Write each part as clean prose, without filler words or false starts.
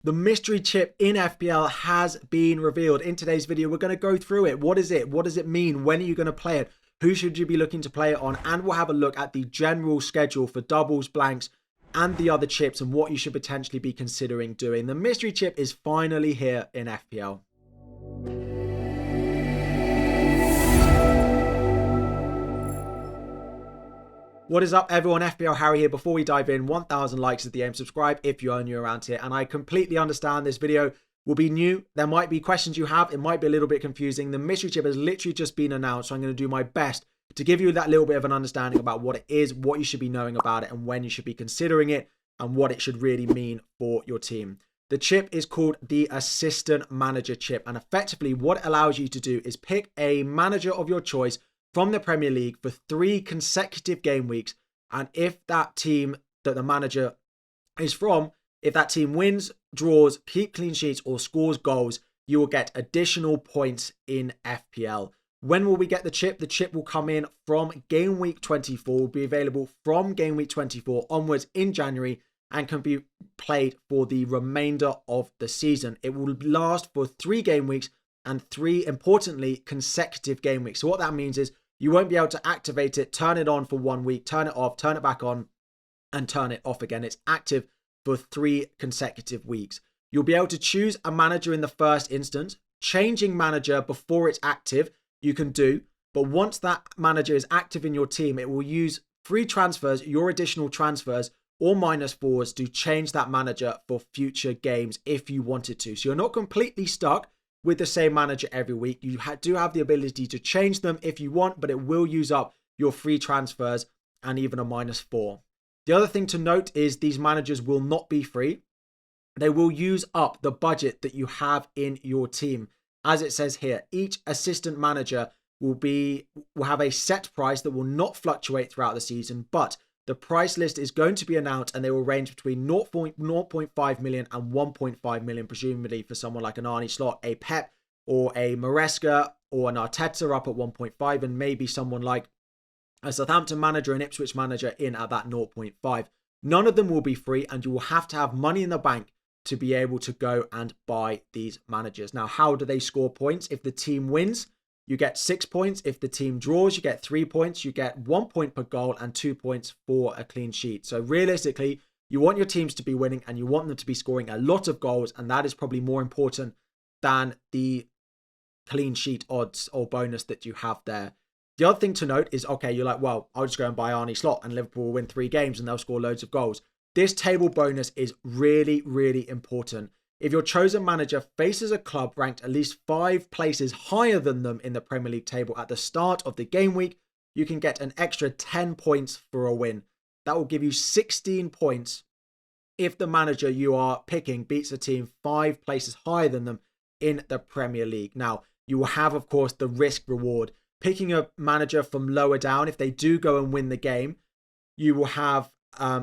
The mystery chip in FPL has been revealed. In today's video, we're going to go through it. What is it? What does it mean? When are you going to play it? Who should you be looking to play it on? And we'll have a look at the general schedule for doubles, blanks, and the other chips and what you should potentially be considering doing. The mystery chip is finally here in FPL. What is up, everyone? FPL Harry here. Before we dive in, 1,000 likes is the aim. Subscribe if you are new around here. And I completely understand this video will be new. There might be questions you have. It might be a little bit confusing. The mystery chip has literally just been announced, so I'm going to do my best to give you that little bit of an understanding about what it is, what you should be knowing about it, and when you should be considering it, and what it should really mean for your team. The chip is called the Assistant Manager chip, and effectively what it allows you to do is pick a manager of your choice from the Premier League for 3 consecutive game weeks. And if that team that the manager is from, if that team wins, draws, keep clean sheets, or scores goals, you will get additional points in FPL. When will we get the chip? The chip will come in from game week 24, will be available from game week 24 onwards in January, and can be played for the remainder of the season. It will last for 3 game weeks and 3, importantly, consecutive game weeks. So what that means is you won't be able to activate it, turn it on for 1 week, turn it off, turn it back on, and turn it off again. It's active for 3 consecutive weeks. You'll be able to choose a manager in the first instance. Changing manager before it's active, you can do. But once that manager is active in your team, it will use free transfers, your additional transfers, or -4s to change that manager for future games if you wanted to. So you're not completely stuck with the same manager every week. You do have the ability to change them if you want, but it will use up your free transfers and even a -4. The other thing to note is these managers will not be free. They will use up the budget that you have in your team. As it says here, each assistant manager will have a set price that will not fluctuate throughout the season, but the price list is going to be announced and they will range between 0.5 million and 1.5 million, presumably for someone like an Arnie Slot, a Pep, or a Maresca, or an Arteta up at 1.5, and maybe someone like a Southampton manager, an Ipswich manager in at that 0.5. None of them will be free, and you will have to have money in the bank to be able to go and buy these managers. Now, how do they score points? If the team wins, you get 6 points. If the team draws, you get 3 points. You get 1 point per goal and 2 points for a clean sheet. So realistically, you want your teams to be winning and you want them to be scoring a lot of goals. And that is probably more important than the clean sheet odds or bonus that you have there. The other thing to note is, okay, you're like, well, I'll just go and buy Arnie Slot and Liverpool will win 3 games and they'll score loads of goals. This table bonus is really, really important. If your chosen manager faces a club ranked at least 5 places higher than them in the Premier League table at the start of the game week, you can get an extra 10 points for a win. That will give you 16 points if the manager you are picking beats a team 5 places higher than them in the Premier League. Now, you will have, of course, the risk reward. Picking a manager from lower down, if they do go and win the game, you will have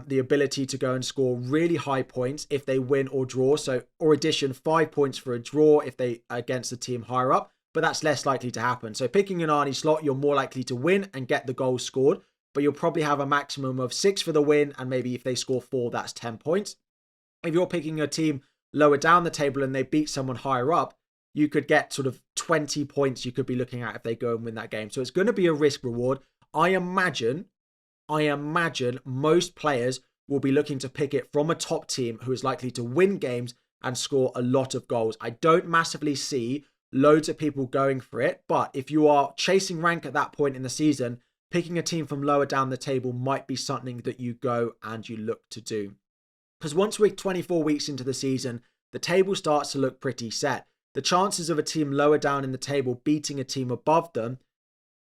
the ability to go and score really high points if they win or draw. So, or addition 5 points for a draw if they against the team higher up, but that's less likely to happen. So picking an Arnie Slot, you're more likely to win and get the goals scored, but you'll probably have a maximum of 6 for the win. And maybe if they score 4, that's 10 points. If you're picking a team lower down the table and they beat someone higher up, you could get sort of 20 points you could be looking at if they go and win that game. So it's going to be a risk reward. I imagine most players will be looking to pick it from a top team who is likely to win games and score a lot of goals. I don't massively see loads of people going for it, but if you are chasing rank at that point in the season, picking a team from lower down the table might be something that you go and you look to do. Because once we're 24 weeks into the season, the table starts to look pretty set. The chances of a team lower down in the table beating a team above them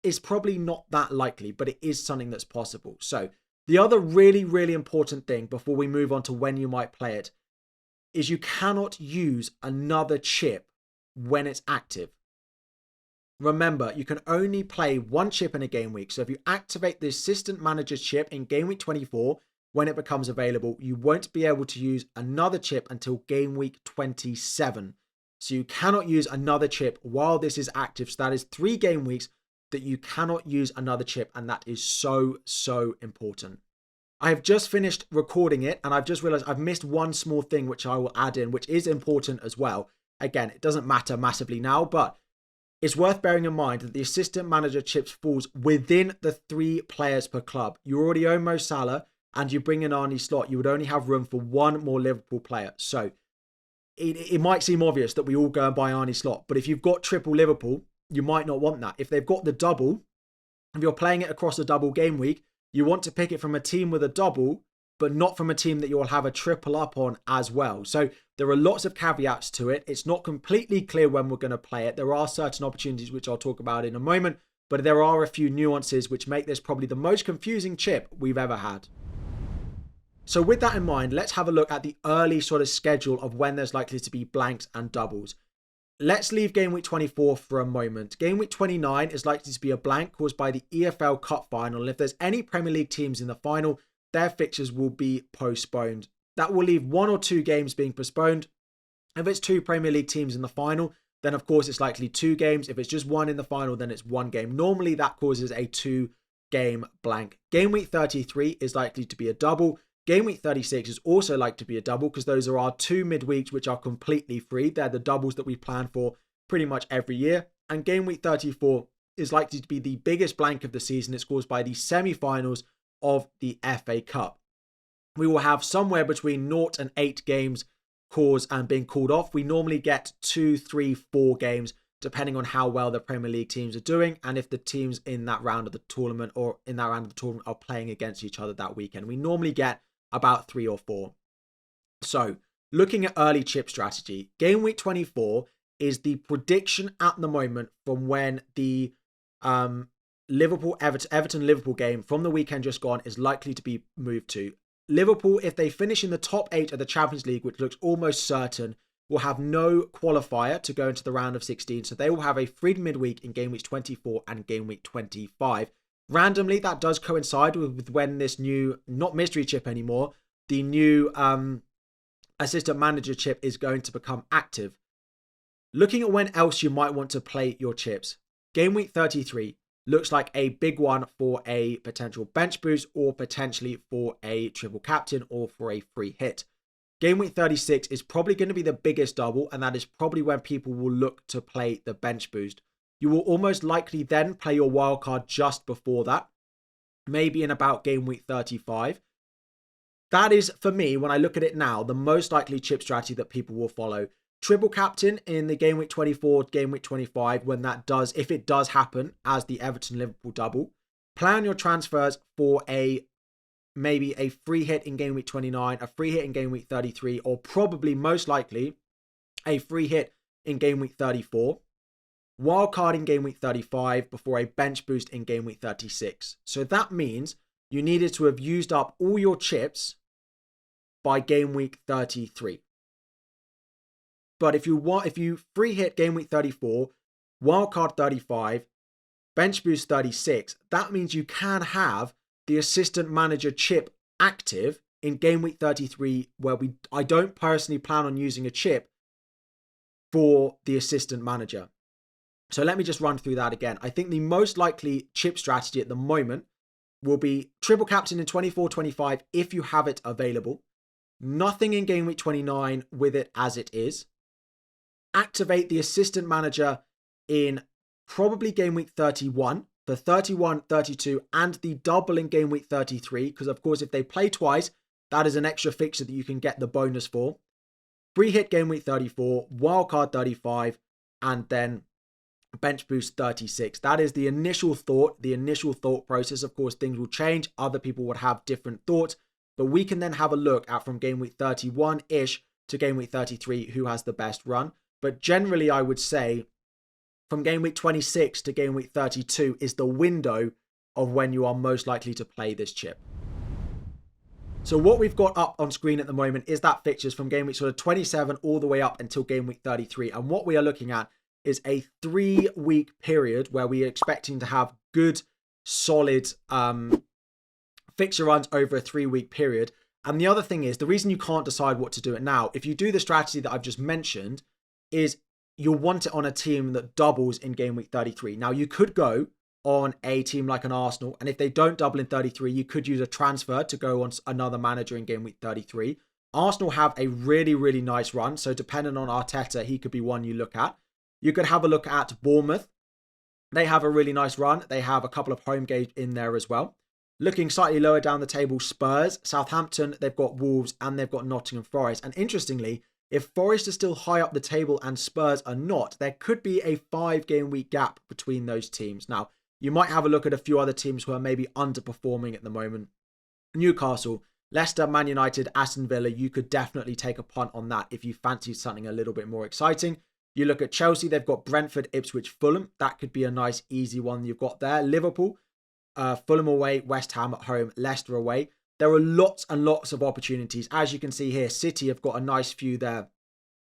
is probably not that likely, but it is something that's possible. So the other really, really important thing before we move on to when you might play it is you cannot use another chip when it's active. Remember, you can only play 1 chip in a game week. So if you activate the assistant manager chip in game week 24, when it becomes available, you won't be able to use another chip until game week 27. So you cannot use another chip while this is active. So that is 3 game weeks that you cannot use another chip, and that is so important. I have just finished recording it and I've just realized I've missed one small thing which I will add in, which is important as well. Again, it doesn't matter massively now, but it's worth bearing in mind that the assistant manager chips falls within the 3 players per club. You already own Mo Salah and you bring in Arne Slot, you would only have room for one more Liverpool player. So it might seem obvious that we all go and buy Arne Slot, but if you've got triple Liverpool, you might not want that. If they've got the double, if you're playing it across a double game week, you want to pick it from a team with a double, but not from a team that you'll have a triple up on as well. So there are lots of caveats to it. It's not completely clear when we're going to play it. There are certain opportunities which I'll talk about in a moment, but there are a few nuances which make this probably the most confusing chip we've ever had. So with that in mind, let's have a look at the early sort of schedule of when there's likely to be blanks and doubles. Let's leave game week 24 for a moment. Game week 29 is likely to be a blank caused by the EFL Cup final. And if there's any Premier League teams in the final, their fixtures will be postponed. That will leave 1 or 2 games being postponed. If it's 2 Premier League teams in the final, then of course it's likely 2 games. If it's just 1 in the final, then it's 1 game. Normally that causes a 2-game blank. Game week 33 is likely to be a double. Game week 36 is also likely to be a double because those are our 2 midweeks which are completely free. They're the doubles that we plan for pretty much every year. And game week 34 is likely to be the biggest blank of the season. It's caused by the semi-finals of the FA Cup. We will have somewhere between 0 and 8 games caused and being called off. We normally get 2, 3, 4 games depending on how well the Premier League teams are doing and if the teams in that round of the tournament are playing against each other that weekend. We normally get about 3 or 4. So looking at early chip strategy, game week 24 is the prediction at the moment from when the Everton-Liverpool game from the weekend just gone is likely to be moved to. Liverpool, if they finish in the top 8 of the Champions League, which looks almost certain, will have no qualifier to go into the round of 16. So they will have a free midweek in game weeks 24 and game week 25. Randomly, that does coincide with when this new, not mystery chip anymore, the new assistant manager chip is going to become active. Looking at when else you might want to play your chips, game week 33 looks like a big one for a potential bench boost or potentially for a triple captain or for a free hit. Game week 36 is probably going to be the biggest double, and that is probably when people will look to play the bench boost. You will almost likely then play your wildcard just before that, maybe in about game week 35. That is, for me, when I look at it now, the most likely chip strategy that people will follow. Triple captain in the game week 24, game week 25, when that does, if it does happen as the Everton-Liverpool double. Plan your transfers for maybe a free hit in game week 29, a free hit in game week 33, or probably most likely a free hit in game week 34. Wildcard in game week 35 before a bench boost in game week 36. So that means you needed to have used up all your chips by game week 33. But if you free hit game week 34, wildcard 35, bench boost 36, that means you can have the assistant manager chip active in game week 33, where I don't personally plan on using a chip for the assistant manager. So let me just run through that again. I think the most likely chip strategy at the moment will be triple captain in 24-25 if you have it available. Nothing in game week 29 with it as it is. Activate the assistant manager in probably game week 31, the 31, 32, and the double in game week 33. Because of course, if they play twice, that is an extra fixture that you can get the bonus for. Free hit game week 34, wildcard 35, and then bench boost 36. That is the initial thought process. Of course, things will change. Other people would have different thoughts, but we can then have a look at from game week 31-ish to game week 33 who has the best run. But generally, I would say from game week 26 to game week 32 is the window of when you are most likely to play this chip. So what we've got up on screen at the moment is that fixtures from game week sort of 27 all the way up until game week 33. And what we are looking at is a 3-week period where we are expecting to have good, solid fixture runs over a 3-week period. And the other thing is, the reason you can't decide what to do it now, if you do the strategy that I've just mentioned, is you'll want it on a team that doubles in game week 33. Now, you could go on a team like an Arsenal. And if they don't double in 33, you could use a transfer to go on another manager in game week 33. Arsenal have a really, really nice run. So depending on Arteta, he could be one you look at. You could have a look at Bournemouth. They have a really nice run. They have a couple of home games in there as well. Looking slightly lower down the table, Spurs, Southampton, they've got Wolves, and they've got Nottingham Forest. And interestingly, if Forest is still high up the table and Spurs are not, there could be a 5-game week gap between those teams. Now, you might have a look at a few other teams who are maybe underperforming at the moment. Newcastle, Leicester, Man United, Aston Villa, you could definitely take a punt on that if you fancy something a little bit more exciting. You look at Chelsea, they've got Brentford, Ipswich, Fulham. That could be a nice, easy one you've got there. Liverpool, Fulham away, West Ham at home, Leicester away. There are lots and lots of opportunities. As you can see here, City have got a nice few there.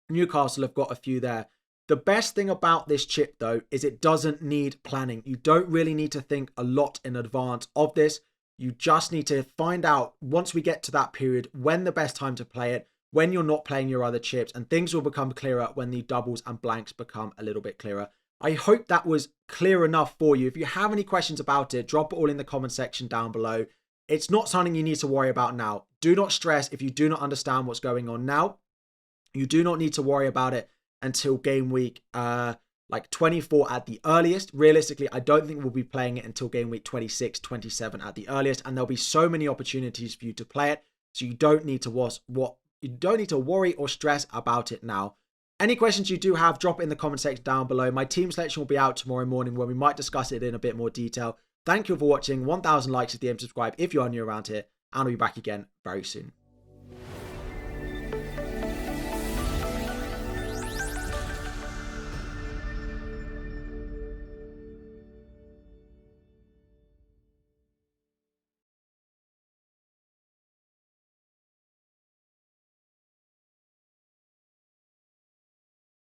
Newcastle have got a few there. The best thing about this chip, though, is it doesn't need planning. You don't really need to think a lot in advance of this. You just need to find out, once we get to that period, when the best time to play it, when you're not playing your other chips, and things will become clearer when the doubles and blanks become a little bit clearer. I hope that was clear enough for you. If you have any questions about it, drop it all in the comment section down below. It's not something you need to worry about now. Do not stress if you do not understand what's going on now. You do not need to worry about it until game week like 24 at the earliest. Realistically, I don't think we'll be playing it until game week 26, 27 at the earliest. And there'll be so many opportunities for you to play it. So you don't need to worry or stress about it now. Any questions you do have, drop it in the comment section down below. My team selection will be out tomorrow morning where we might discuss it in a bit more detail. Thank you for watching. 1,000 likes if you subscribe if you are new around here. And I'll be back again very soon.